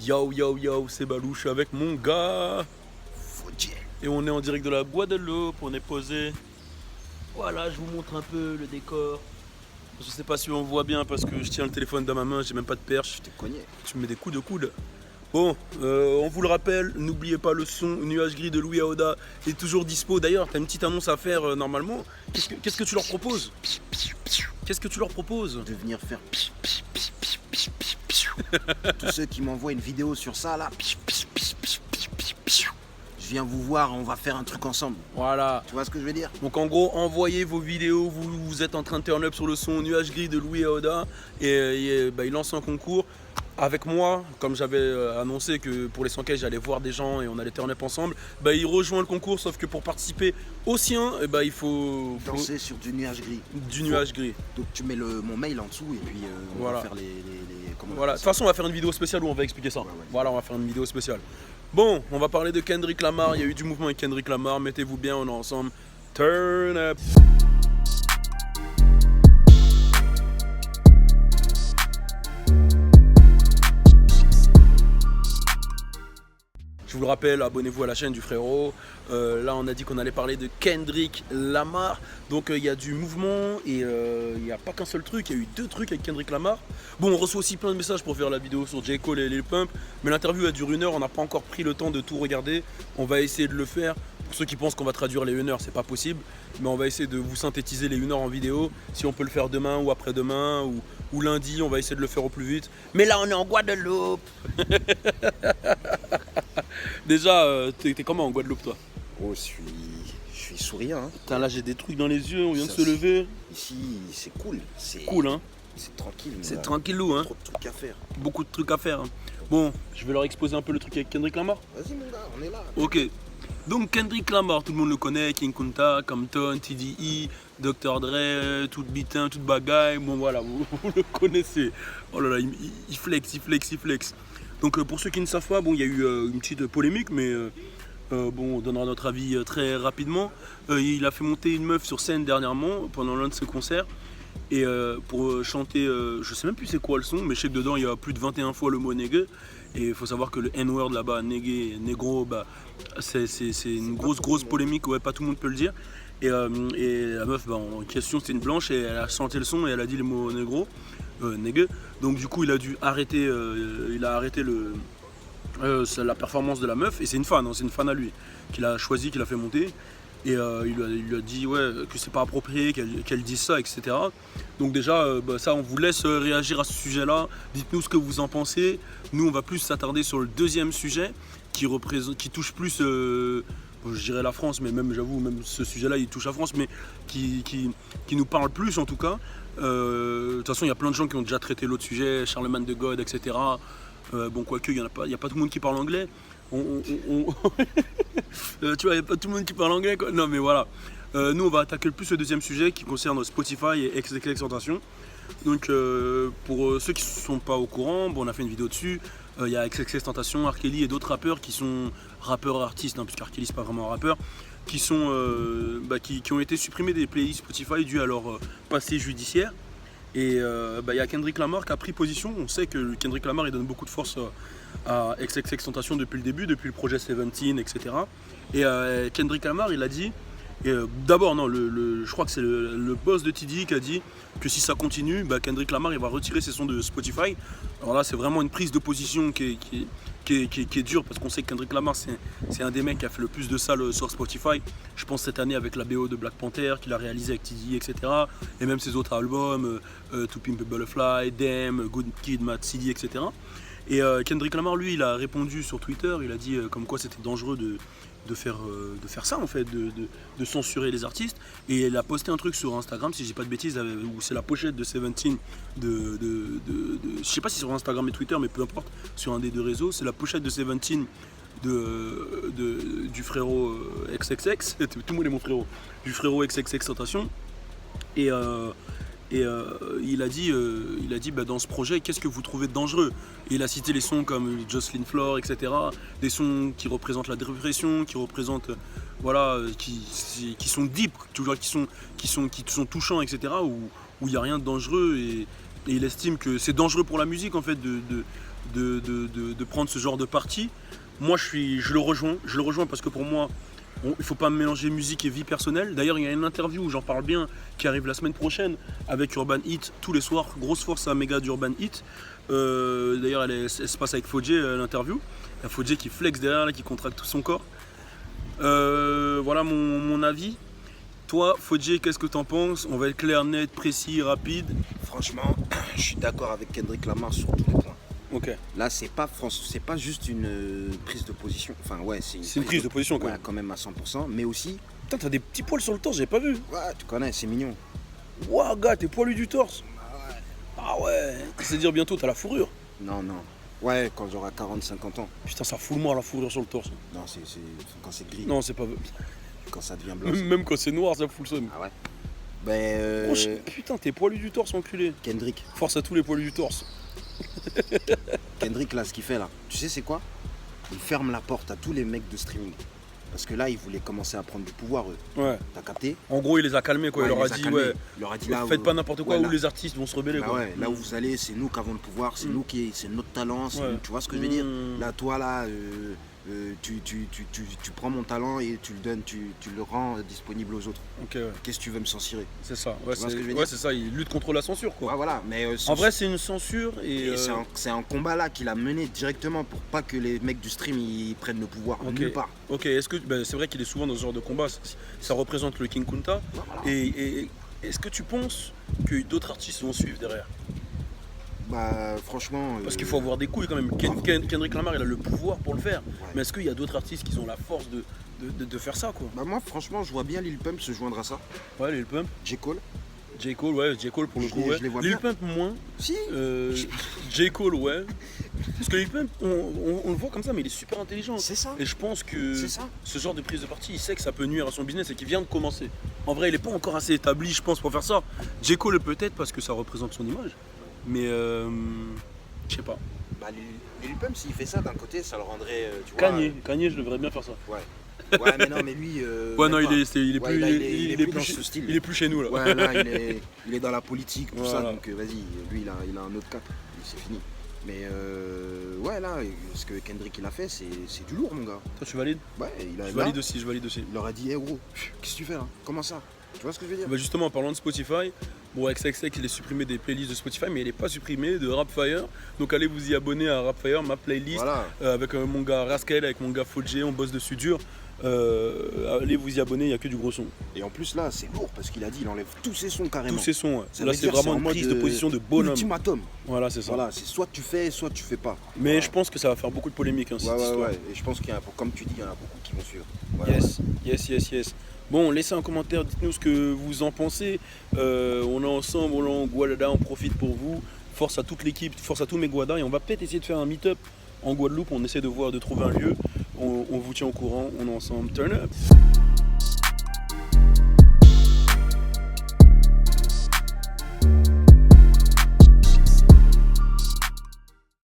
Yo yo yo, c'est Balouche avec mon gars. Et on est en direct de la Guadeloupe, on est posé. Voilà, je vous montre un peu le décor. Je sais pas si on voit bien parce que je tiens le téléphone dans ma main, j'ai même pas de perche. T'es cogné. Tu me mets des coups de coude. Bon, on vous le rappelle, n'oubliez pas le son Nuage Gris de Louis Aoda est toujours dispo. D'ailleurs, t'as une petite annonce à faire normalement. Qu'est-ce que tu leur proposes? Qu'est-ce que tu leur proposes? De venir faire tous ceux qui m'envoient une vidéo sur ça là. Je viens vous voir, on va faire un truc ensemble. Voilà. Tu vois ce que je veux dire? Donc en gros, envoyez vos vidéos, vous êtes en train de turn up sur le son Nuage Gris de Louis Aoda et il lance un concours. Avec moi, comme j'avais annoncé que pour les 100K j'allais voir des gens et on allait turn up ensemble, il rejoint le concours, sauf que pour participer au sien, il faut danser sur du nuage gris. Nuage gris. Donc tu mets mon mail en dessous et puis on voilà. va faire les voilà. De toute façon, on va faire une vidéo spéciale où on va expliquer ça. Ouais. Voilà, on va faire une vidéo spéciale. Bon, on va parler de Kendrick Lamar. Il y a eu du mouvement avec Kendrick Lamar. Mettez-vous bien, on est ensemble. Turn up. Je vous le rappelle, abonnez-vous à la chaîne du frérot. Là, on a dit qu'on allait parler de Kendrick Lamar. Donc, il y a du mouvement et il n'y a pas qu'un seul truc. Il y a eu 2 trucs avec Kendrick Lamar. Bon, on reçoit aussi plein de messages pour faire la vidéo sur J. Cole et Lil Pump. Mais l'interview a duré 1 heure. On n'a pas encore pris le temps de tout regarder. On va essayer de le faire. Pour ceux qui pensent qu'on va traduire les 1 heure, c'est pas possible. Mais on va essayer de vous synthétiser les 1 heure en vidéo. Si on peut le faire demain ou après-demain ou lundi, on va essayer de le faire au plus vite. Mais là, on est en Guadeloupe. Déjà, t'es comment en Guadeloupe, toi? Oh, je suis souriant. Hein. Putain, là j'ai des trucs dans les yeux, on vient de Ça, se lever. Ici, c'est cool. C'est Cool, hein? C'est tranquille. C'est tranquillou, hein? Trop de trucs à faire. Beaucoup de trucs à faire. Hein. Bon, je vais leur exposer un peu le truc avec Kendrick Lamar. Vas-y, mon gars, on est là. Ok. Donc Kendrick Lamar, tout le monde le connaît, King Kunta, Compton, TDE, Dr. Dre, toute bitin, toute bagaille. Bon voilà, vous le connaissez. Oh là là, il flex. Donc pour ceux qui ne savent pas, bon, il y a eu une petite polémique, mais bon, on donnera notre avis très rapidement. Il a fait monter une meuf sur scène dernièrement, pendant l'un de ses concerts. Et pour chanter, je sais même plus c'est quoi le son, mais je sais que dedans il y a plus de 21 fois le mot nègre. Et il faut savoir que le N-word là-bas, négro, c'est une grosse polémique, ouais, pas tout le monde peut le dire. Et la meuf en question c'était une blanche et elle a chanté le son et elle a dit le mot négro, nègre. Donc du coup il a dû arrêter, la performance de la meuf et c'est une fan, hein, c'est une fan à lui qu'il a choisi, qu'il a fait monter. Et il lui a dit ouais, que c'est pas approprié qu'elle dise ça, etc. Donc déjà, ça on vous laisse réagir à ce sujet-là. Dites-nous ce que vous en pensez. Nous on va plus s'attarder sur le deuxième sujet qui touche plus, je dirais la France, mais même j'avoue, même ce sujet-là il touche la France, mais qui nous parle plus en tout cas. De toute façon il y a plein de gens qui ont déjà traité l'autre sujet, Charlemagne de God, etc. Bon quoique il n'y a pas tout le monde qui parle anglais. Tu vois, il n'y a pas tout le monde qui parle anglais quoi. Non mais voilà. Nous on va attaquer le plus le deuxième sujet qui concerne Spotify et XXXTentacion. Donc pour ceux qui ne sont pas au courant, bon, on a fait une vidéo dessus. Il y a XXXTentacion, R. Kelly et d'autres rappeurs qui sont rappeurs et artistes, hein, puisque R. Kelly c'est pas vraiment un rappeur, qui ont été supprimés des playlists Spotify dû à leur passé judiciaire. Et il y a Kendrick Lamar qui a pris position. On sait que Kendrick Lamar il donne beaucoup de force à XXXTentacion depuis le début, depuis le projet 17, etc. Et Kendrick Lamar il a dit, d'abord non, je crois que c'est le boss de TDE qui a dit que si ça continue, Kendrick Lamar il va retirer ses sons de Spotify. Alors là c'est vraiment une prise de position qui est dure parce qu'on sait que Kendrick Lamar c'est un des mecs qui a fait le plus de salles sur Spotify. Je pense cette année avec la BO de Black Panther qu'il a réalisé avec TDE, etc. Et même ses autres albums, To Pimp a Butterfly, Damn, Good Kid, Mad City, etc. Et Kendrick Lamar lui il a répondu sur Twitter, il a dit comme quoi c'était dangereux de faire ça en fait, de censurer les artistes. Et il a posté un truc sur Instagram, si je dis pas de bêtises, où c'est la pochette de 17 je sais pas si sur Instagram et Twitter, mais peu importe, sur un des 2 réseaux, c'est la pochette de 17 du frérot XXX, tout le monde est mon frérot, du frérot XXXTentacion. Et il a dit dans ce projet, qu'est-ce que vous trouvez de dangereux? Et il a cité les sons comme Jocelyn Flore, etc. Des sons qui représentent la dépression, qui représentent, voilà, qui sont deep, tu vois, qui sont touchants, etc. Où il n'y a rien de dangereux. Et il estime que c'est dangereux pour la musique en fait de prendre ce genre de parti. Moi, je le rejoins parce que pour moi, il ne faut pas mélanger musique et vie personnelle. D'ailleurs, il y a une interview où j'en parle bien qui arrive la semaine prochaine avec Urban Hit tous les soirs. Grosse force à Méga d'Urban Hit. D'ailleurs, elle se passe avec Fodjé, l'interview. Il y a Fodjé qui flex derrière, là, qui contracte tout son corps. Voilà mon avis. Toi, Fodjé, qu'est-ce que t'en penses? On va être clair, net, précis, rapide. Franchement, je suis d'accord avec Kendrick Lamar sur tous les points. Ok. Là, c'est pas juste une prise de position. Enfin, ouais, c'est une prise de position quand ouais, même. quand même à 100%. Mais aussi, Putain, t'as des petits poils sur le torse, j'ai pas vu. ouais, tu connais, c'est mignon. Ouah, gars, t'es poilu du torse. Ah ouais. C'est dire bientôt, t'as la fourrure. Non. Ouais, quand j'aurai 40-50 ans. Putain, ça fout le mort la fourrure sur le torse. Non, c'est quand c'est gris. Non, c'est pas. Quand ça devient blanc. Même quand c'est noir, ça fout le seum. Ah ouais. Ben, Oh, putain, t'es poilu du torse, enculé. Kendrick. Force à tous les poilus du torse. Kendrick, là, ce qu'il fait là, tu sais c'est quoi? Il ferme la porte à tous les mecs de streaming. Parce que là, ils voulaient commencer à prendre du pouvoir, eux. Ouais. T'as capté? En gros, il les a calmés, quoi. Ouais, Il leur a les dit, calmés. ouais. Il leur a dit là Faites où- pas n'importe quoi ouais, ou là- les artistes vont se rebeller, Bah quoi. ouais, là où vous allez, c'est nous qui avons le pouvoir, c'est nous c'est notre talent, c'est Ouais. nous- tu vois ce que je veux dire? Mm. Là, toi, là, tu prends mon talent et tu le donnes, tu le rends disponible aux autres. Ok, ouais. Qu'est-ce que tu veux me censurer? C'est ça. Ouais, vois ce que je veux ouais, dire c'est ça. Il lutte contre la censure, quoi. Ouais, voilà, mais En vrai, c'est une censure et. et c'est un combat là qu'il a mené directement pour pas que les mecs du stream ils prennent le pouvoir Ok. nulle part. Ok, est-ce que c'est vrai qu'il est souvent dans ce genre de combat, ça représente le King Kunta. Et est-ce que tu penses que d'autres artistes vont suivre derrière? Bah franchement. Parce qu'il faut avoir des couilles quand même. Kendrick Lamar, il a le pouvoir pour le faire. Mais est-ce qu'il y a d'autres artistes qui ont la force de faire ça, quoi? Bah moi franchement je vois bien Lil Pump se joindre à ça. Ouais, Lil Pump. J. Cole. J. Cole, ouais, J. Cole pour le Je coup, les- ouais. je les vois Lil bien. Pump moins. Si. J. Cole, ouais. Parce que Lil Pump, on le voit comme ça, mais il est super intelligent. C'est ça. Et je pense que C'est ça. ce genre de prise de parti, il sait que ça peut nuire à son business et qu'il vient de commencer. En vrai, il n'est pas encore assez établi, je pense, pour faire ça. J. Cole peut-être parce que ça représente son image. Mais je sais pas. Bah Lil Pump s'il fait ça d'un côté ça le rendrait. Tu vois, Kanye, je devrais bien faire ça. Ouais. Ouais mais non mais lui. Ouais, non, même il pas. est Ouais, plus, là, il est plus plus dans chez- ce style. il est plus chez nous là. Ouais là il est dans la politique tout ça Voilà. donc vas-y lui il a un autre cap c'est fini. Mais ouais là ce que Kendrick il a fait c'est du lourd mon gars. Toi, tu valides? Ouais il a Je là, valide aussi, je valide aussi. il leur a dit hey gros qu'est-ce que tu fais là? Comment ça? Tu vois ce que je veux dire? Bah justement, en parlant de Spotify, bon, XXX, il est supprimé des playlists de Spotify, mais il n'est pas supprimé de Rapfire. Donc allez vous y abonner à Rapfire, ma playlist, Voilà. avec mon gars Rascal, avec mon gars Fodjé, on bosse dessus dur. Allez vous y abonner, il n'y a que du gros son. Et en plus là c'est lourd parce qu'il a dit il enlève tous ses sons carrément. Tous ces sons, ouais. Ça Là veut c'est dire vraiment en une mode, prise de position de bonhomme. Ultimatum. Voilà, c'est ça. Voilà, c'est soit tu fais, soit tu fais pas. Mais Voilà. je pense que ça va faire beaucoup de polémiques, hein, cette histoire. Ouais. Et je pense qu'il y a, comme tu dis, il y en a beaucoup qui vont suivre. Voilà, Yes. Bon, laissez un commentaire, dites-nous ce que vous en pensez. On est ensemble, on est en Guadada, on profite pour vous. Force à toute l'équipe, force à tous mes Guadas. Et on va peut-être essayer de faire un meet-up en Guadeloupe. On essaie de trouver un lieu. On vous tient au courant, on est ensemble. Turn up!